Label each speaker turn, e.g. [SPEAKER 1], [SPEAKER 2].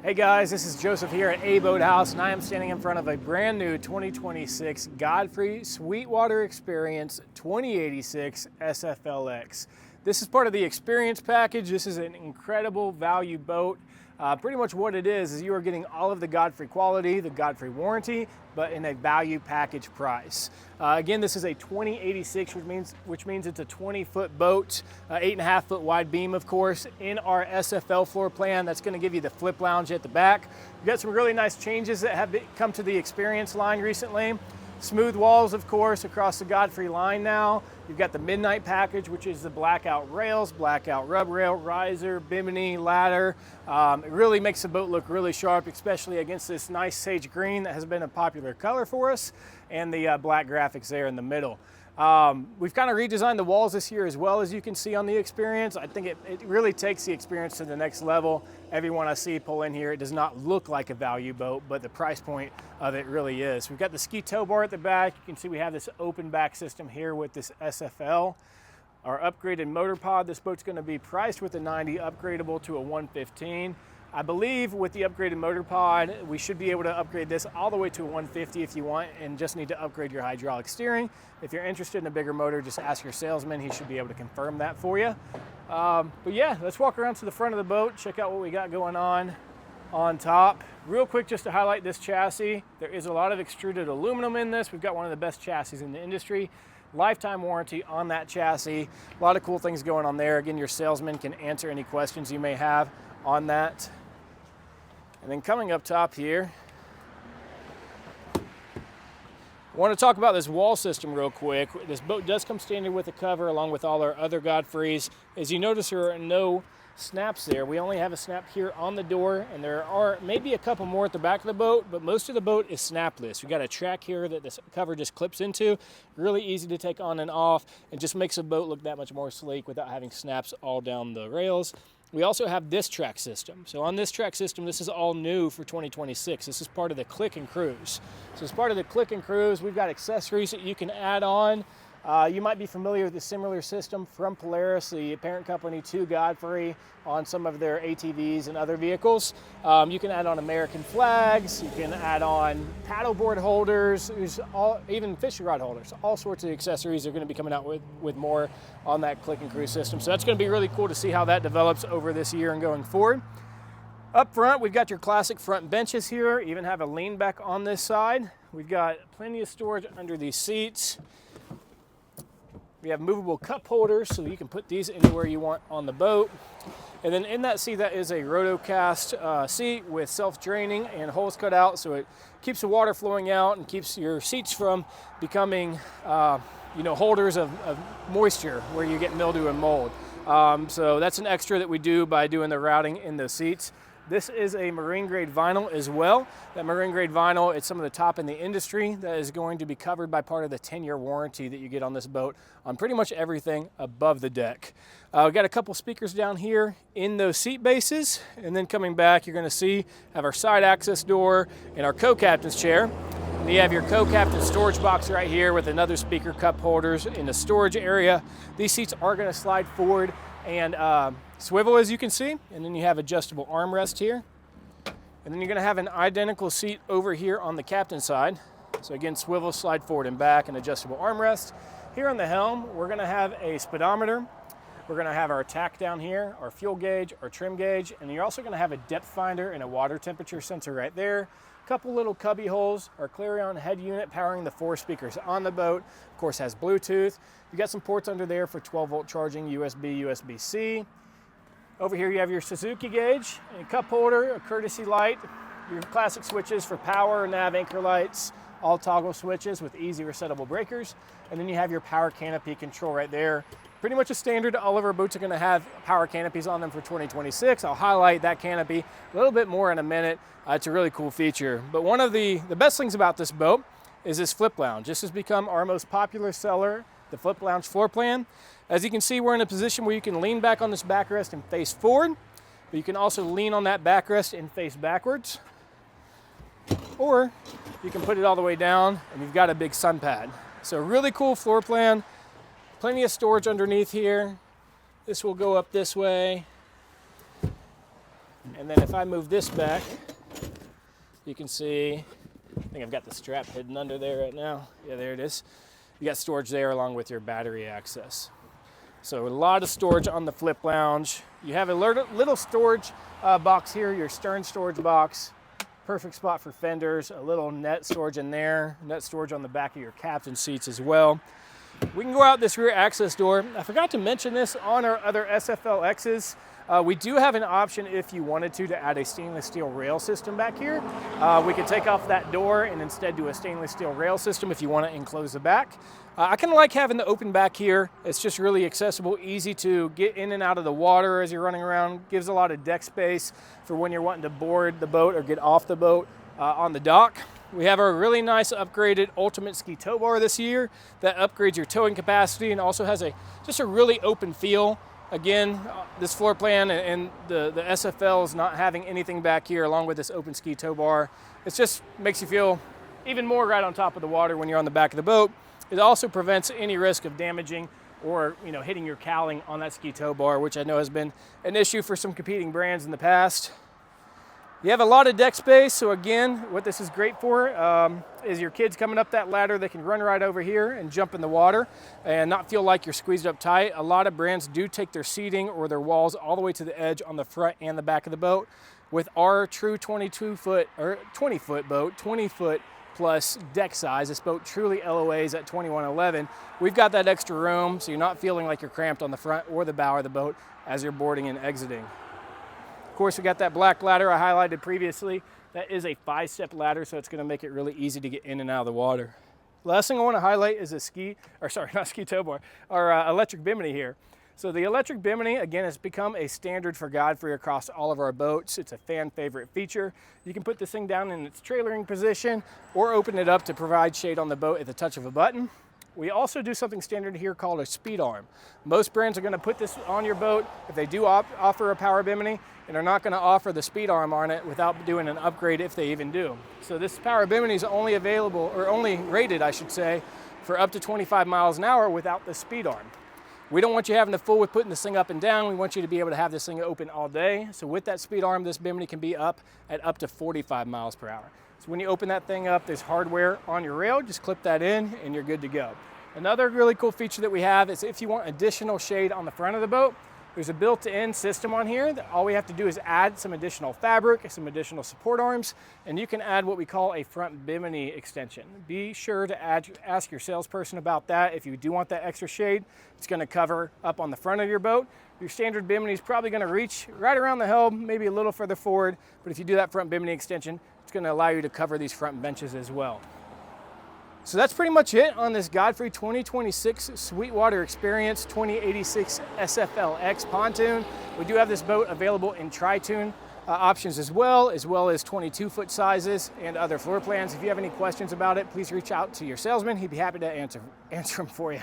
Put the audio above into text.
[SPEAKER 1] Hey guys, this is Joseph here at A Boat House, and I am standing in front of a brand new 2026 Godfrey Sweetwater Xperience 2086 SFLX. This is part of the Xperience package. This is an incredible value boat. Pretty much what it is you are getting all of the Godfrey quality, the Godfrey warranty, but in a value package price. Again, this is a 2086, which means it's a 20-foot boat, 8.5-foot wide beam, of course, in our SFL floor plan. That's going to give you the flip lounge at the back. We've got some really nice changes that have come to the Xperience line recently. Smooth walls, of course, across the Godfrey line now. You've got the Midnight package, which is the blackout rails, blackout rub rail, riser, bimini, ladder. It really makes the boat look really sharp, especially against this nice sage green that has been a popular color for us, and the black graphics there in the middle. We've kind of redesigned the walls this year as well, as you can see on the Xperience. I think it really takes the Xperience to the next level. Everyone I see pull in here, it does not look like a value boat, but the price point of it really is. We've got the ski tow bar at the back. You can see we have this open back system here with this SFL. Our upgraded motor pod, this boat's going to be priced with a 90, upgradable to a 115. I believe with the upgraded motor pod, we should be able to upgrade this all the way to a 150 if you want, and just need to upgrade your hydraulic steering. If you're interested in a bigger motor, just ask your salesman. He should be able to confirm that for you. But yeah, let's walk around to the front of the boat, check out what we got going on top. Real quick, just to highlight this chassis, there is a lot of extruded aluminum in this. We've got one of the best chassis in the industry. Lifetime warranty on that chassis. A lot of cool things going on there. Again, your salesman can answer any questions you may have on that. And then coming up top here, I want to talk about this wall system real quick. This boat does come standard with a cover along with all our other Godfreys. As you notice, there are no snaps there. We only have a snap here on the door, and there are maybe a couple more at the back of the boat, but most of the boat is snapless. We've got a track here that this cover just clips into. Really easy to take on and off, and just makes the boat look that much more sleek without having snaps all down the rails. We also have this track system. So on this track system, this is all new for 2026. This is part of the Click and Cruise. So as part of the Click and Cruise, we've got accessories that you can add on. You might be familiar with a similar system from Polaris, the parent company to Godfrey, on some of their ATVs and other vehicles. You can add on American flags, you can add on paddleboard holders, even fishing rod holders. All sorts of accessories are going to be coming out with more on that Click and Cruise system. So that's going to be really cool to see how that develops over this year and going forward. Up front, we've got your classic front benches here, even have a lean back on this side. We've got plenty of storage under these seats. We have movable cup holders, so you can put these anywhere you want on the boat. And then in that seat, that is a rotocast seat with self-draining and holes cut out, so it keeps the water flowing out and keeps your seats from becoming holders of moisture where you get mildew and mold. So that's an extra that we do by doing the routing in the seats. This is a marine grade vinyl as well. That marine grade vinyl, it's some of the top in the industry that is going to be covered by part of the 10-year warranty that you get on this boat on pretty much everything above the deck. We've got a couple speakers down here in those seat bases, and then coming back, you're gonna have our side access door and our co-captain's chair. And you have your co-captain storage box right here with another speaker cup holders in the storage area. These seats are gonna slide forward and swivel, as you can see, and then you have adjustable armrest here. And then you're gonna have an identical seat over here on the captain's side. So again, swivel, slide forward and back, and adjustable armrest. Here on the helm, we're gonna have a speedometer. We're gonna have our tack down here, our fuel gauge, our trim gauge, and you're also gonna have a depth finder and a water temperature sensor right there. Couple little cubby holes, our Clarion head unit powering the 4 speakers on the boat. Of course, has Bluetooth. You got some ports under there for 12-volt charging, USB, USB-C. Over here you have your Suzuki gauge, a cup holder, a courtesy light, your classic switches for power, nav, anchor lights, all toggle switches with easy resettable breakers. And then you have your power canopy control right there. Pretty much a standard. All of our boats are going to have power canopies on them for 2026. I'll highlight that canopy a little bit more in a minute. It's a really cool feature. But one of the best things about this boat is this flip lounge. This has become our most popular seller, the flip lounge floor plan. As you can see, we're in a position where you can lean back on this backrest and face forward, but you can also lean on that backrest and face backwards. Or you can put it all the way down and you've got a big sun pad. So really cool floor plan. Plenty of storage underneath here. This will go up this way. And then if I move this back, you can see, I think I've got the strap hidden under there right now. Yeah, there it is. You got storage there along with your battery access. So a lot of storage on the flip lounge. You have a little storage box here, your stern storage box. Perfect spot for fenders, a little net storage in there, net storage on the back of your captain seats as well. We can go out this rear access door. I forgot to mention this on our other SFLXs. We do have an option if you wanted to add a stainless steel rail system back here. We could take off that door and instead do a stainless steel rail system if you want to enclose the back. I kind of like having the open back here. It's just really accessible, easy to get in and out of the water as you're running around. Gives a lot of deck space for when you're wanting to board the boat or get off the boat on the dock. We have our really nice upgraded Ultimate Ski tow bar this year that upgrades your towing capacity and also has just a really open feel. Again, this floor plan and the SFL is not having anything back here along with this open ski tow bar. It just makes you feel even more right on top of the water when you're on the back of the boat. It also prevents any risk of damaging or hitting your cowling on that ski tow bar, which I know has been an issue for some competing brands in the past. You have a lot of deck space, so again, what this is great for is your kids coming up that ladder, they can run right over here and jump in the water and not feel like you're squeezed up tight. A lot of brands do take their seating or their walls all the way to the edge on the front and the back of the boat. With our true 22-foot or 20-foot boat, 20-foot plus deck size, this boat truly LOAs at 2111. We've got that extra room, so you're not feeling like you're cramped on the front or the bow of the boat as you're boarding and exiting. Of course, we got that black ladder I highlighted previously. That is a 5-step ladder, so it's going to make it really easy to get in and out of the water. Last thing I want to highlight is not tow bar, our electric bimini here. So the electric bimini, again, has become a standard for Godfrey across all of our boats. It's a fan favorite feature. You can put this thing down in its trailering position or open it up to provide shade on the boat at the touch of a button. We also do something standard here called a speed arm. Most brands are going to put this on your boat if they do offer a power bimini, and are not going to offer the speed arm on it without doing an upgrade if they even do. So this power bimini is only available, or only rated, I should say, for up to 25 miles an hour without the speed arm. We don't want you having to fool with putting this thing up and down. We want you to be able to have this thing open all day. So with that speed arm, this bimini can be up at up to 45 miles per hour. So when you open that thing up, there's hardware on your rail. Just clip that in and you're good to go. Another really cool feature that we have is if you want additional shade on the front of the boat, there's a built-in system on here that all we have to do is add some additional fabric, some additional support arms, and you can add what we call a front bimini extension. Be sure to ask your salesperson about that. If you do want that extra shade, it's going to cover up on the front of your boat. Your standard bimini is probably going to reach right around the helm, maybe a little further forward, but if you do that front bimini extension, it's going to allow you to cover these front benches as well. So that's pretty much it on this Godfrey 2026 Sweetwater Xperience 2086 SFLX Pontoon. We do have this boat available in tritoon options as well as 22-foot sizes and other floor plans. If you have any questions about it, please reach out to your salesman. He'd be happy to answer them for you.